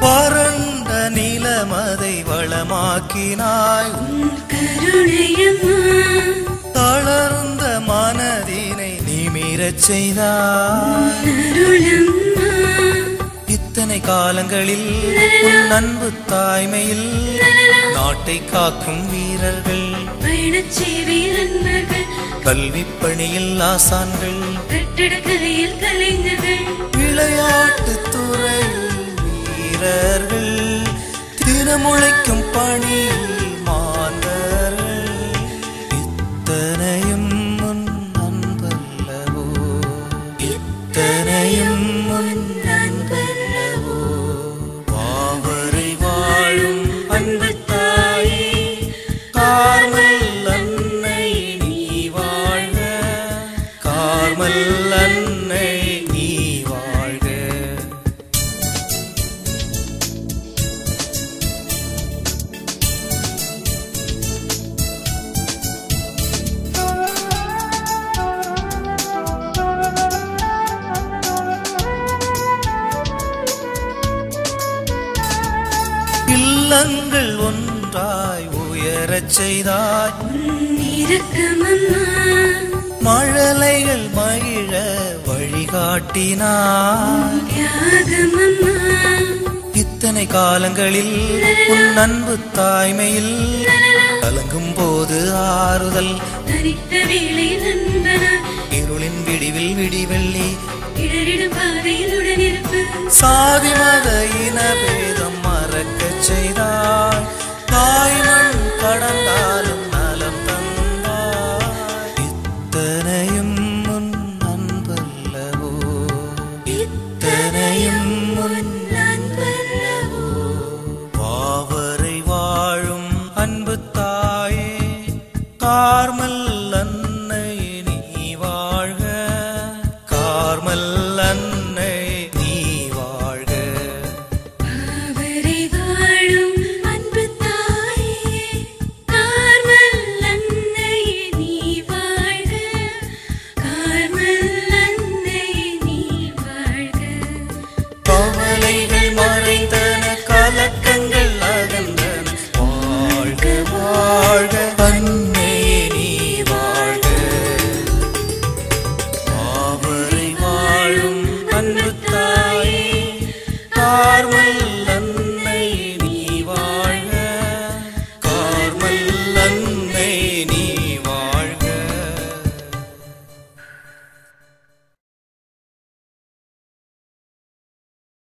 வறண்ட நிலமதை வளமாக்கினாய் கருணையம்மா. தளர்ந்த மனதினை நிமிரச் செய்தாய் அருளம்மா. இத்தனை காலங்களில் உன் அன்பு தாய்மையில் நாட்டை காக்கும் வீரர்கள், பயணச்சே வீரன்மர்கள், கல்வி பணியில் ஆசான்கள், கட்டடக்கலையில் கலைஞர்கள், விளையாட்டு துறையில் வீரர்கள், தினமுழைக்கும் பணியில் மாந்தர்கள், இத்தனையும் உன் அன்பல்லவோ, இத்தனையும் உன் அன்பல்லவோ. வாவரை வாழும் அன்பு தாயே, கார்மல் அன்னை நீ வாழ்க, கார்மல் அன்னை நீ வாழ்க. இல்லங்கள் ஒன்றாய் உயரச் செய்தாய் இரக்கமம்மா. மழலைகள் மகிழ வழிகாட்டினாய் தியாகமம்மா. இத்தனை காலங்களில் உன் அன்பு தாய்மையில் கலங்கும் போது ஆறுதல், தனித்த வேளை நண்பனா. இருளின் விடிவில் விடிவெள்ளி, இடரிடும் பாதையில் உடனிருப்பு. சாதி மத இன பேதம் மறக்கச் செய்தாய், தாய்மண் கடந்தாலும் நலம் தந்தாய். இத்தனையும் உன் அன்பல்லவோ, இத்தனையும் உன் அன்பல்லவோ. வாவரை வாழும் அன்பு தாயே, கார்மல்